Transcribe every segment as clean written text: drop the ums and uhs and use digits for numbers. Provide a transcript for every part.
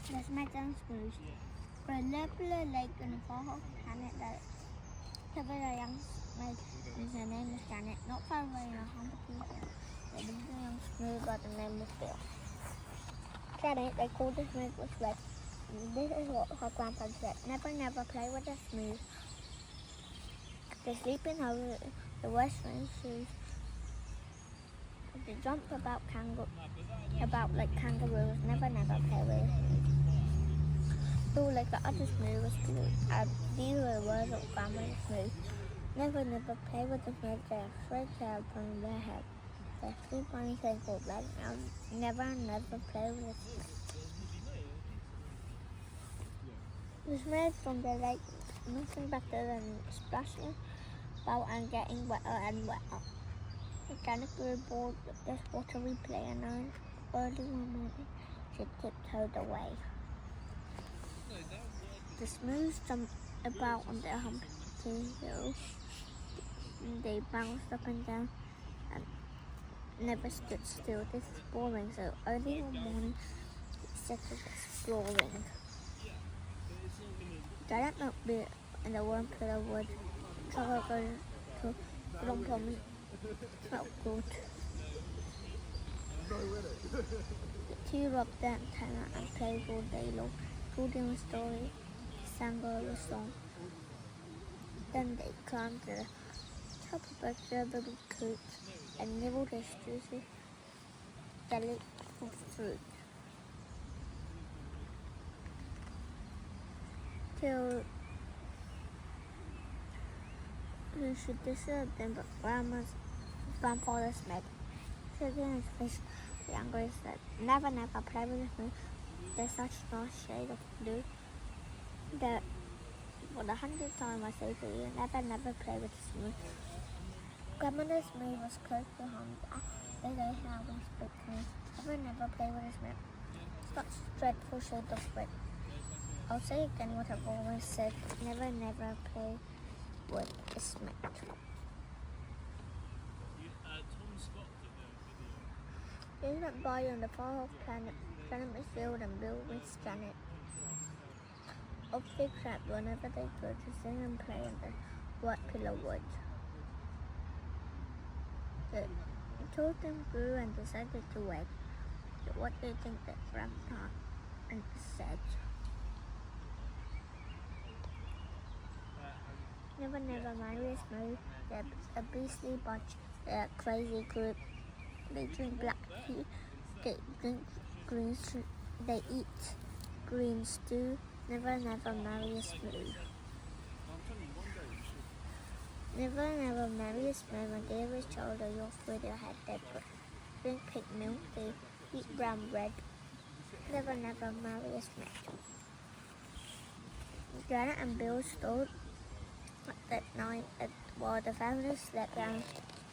The Smeds and The Smoos were a lovely lake on a far-off planet that covered a young Smed, and her name was Janet. Not far away in a humble hill, there lived a young Smooth by the name of Bill. Janet, they called the Smooth, was red. This is what her grandpa said: never, never play with the Smooth. They sleeping over the west wind shoes. They jump about like kangaroos. Never, never play with the Smooth. Blue like the other Smooth was blue. And these were the words of Grandma Smooth. Never, never play with the Smooth. They are afraid to upon their head. They have three funny things called red. Never, never play with the Smooth. The Smooth from the lake, nothing better than splashing about and getting wetter and wetter. Janet grew bored with this watery play, and early one morning she tiptoed away. The Smooths jumped about on their humpy hills. They bounced up and down and never stood still. This is boring, so early one morning they set to exploring. Janet looked bit in the warm pit of wood. Covered to plum felt good. The two rubbed their antenna and played all day long, told him a story, sang her a song. Then they climbed to the top of a feathery coot and nibbled a juicy belly of fruit. Till who should disturb them but grandfather Smed. Shaking his face, the younger said, never, never play with the Smooth. They're such a nice shade of blue. That for the 100th time I say to you, never, never play with the Smooth. Grandmother Smooth was close behind. They lay how we spoke to me. Never, never play with the Smooth. Such dreadful shade of red. I'll say again what I've always said. Never, never play with the Smith. They went by on the far-off planet. Janet was Bill and Bill was Janet. Off they trapped whenever they could to sing and play in the white pillow wood. The children grew and decided to wed. But what do you think that Grandpa said? Never, never marry a Smooth. They're a beastly bunch. They're a crazy group. They drink black tea. They drink green stew. They eat green stew. Never, never marry a Smooth. Never, never marry a Smooth. When they were child, they off with their head. They drink pig milk. They eat brown bread. Never, never marry a Smooth. Janet and Bill stood that night while the family slept down.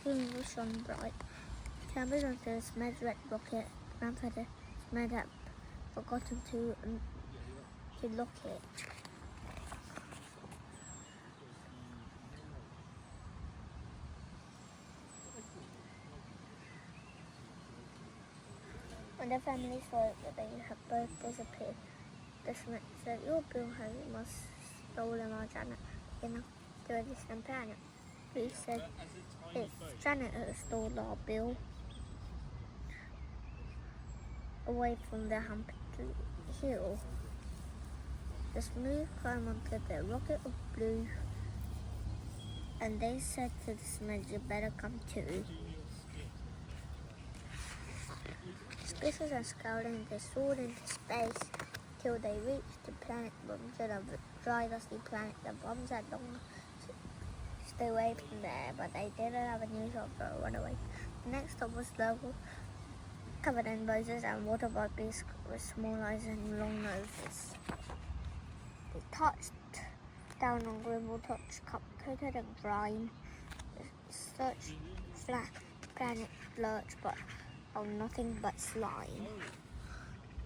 The moon shone bright. Climbing onto the Smed's red rocket, Grandfather Smed had forgotten to lock it. When the family saw that they had both disappeared, the Smed said, "Your Bill has must stolen our Janet to a distant planet." He said, "It's Janet who stole our Bill away from the humpy hill." The Smooth climbed onto the rocket of blue, and they said to the Smith, "You better come too." Suspicious and scowling, they soared into space till they reached the planet Bumsed, a dry, dusty planet. The bombs had long stay away from there, but they didn't have a new shot for a runaway. The next stop was level, covered in roses and water beasts with small eyes and long noses. They touched down on Grimble Touch, coated in grime. Such flat planet lurch, but on nothing but slime.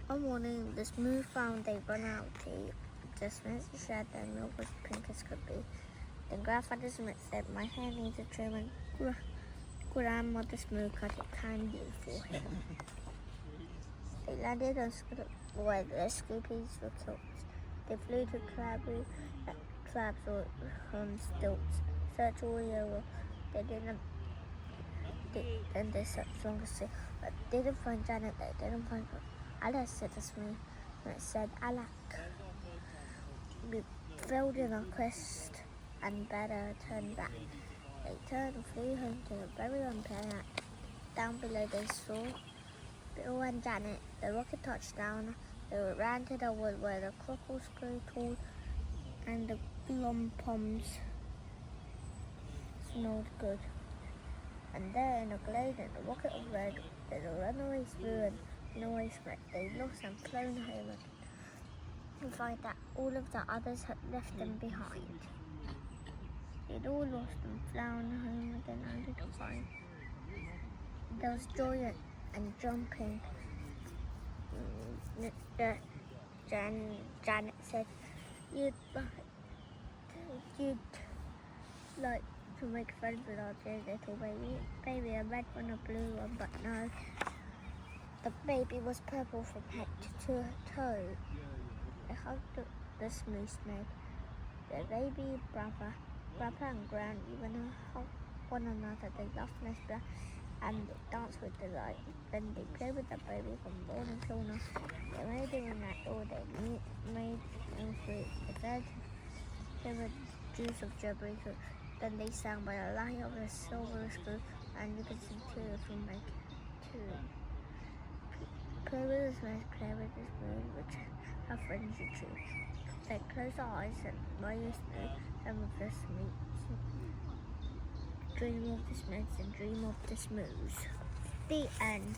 One morning, the Smooth found they'd run out of tea. The Smiths said their milk was pink as could be. Then Grandfather Smith said, "My hair needs a trim," and Grandmother Smooth cut it kindly for him. They landed on where the Scoopies were killed. They flew to Crabs on stilts, searched all over. They didn't. Then they searched longer still, but didn't find Janet. They didn't find Alice, said the Smee. And it said, Alack, we failed in our quest and better turn back. They turned and flew home to a very own planet. Down below they saw Bill and Janet. The rocket touched down. They ran to the wood where the cockles grew tall and the glom-poms smelled good. And there in a glade in the rocket of red, there's a runaway flew and noise met. They lost and flown home and find that all of the others had left them behind. They'd all lost and flown home again only to find there was joy and jumping. Janet said, you'd like to make friends with our dear little baby. Baby, a red one, a blue one, but no. The baby was purple from head to toe. They hugged the Smoos maid. Their baby brother and Gran even hugged one another. They laughed and splash and danced with delight. Then they played with the baby from morning till night. They made him in that door. They made him fruit. They fed him with juice of strawberry fruit. Then they sang by the light of the silver screw, and you could see two of them make two. Play with the Smeds, play with the Smoos, which our friends you choose. They close their eyes and by your Smeds, and with the Smoos. Dream of the Smeds and dream of the Smoos. The end.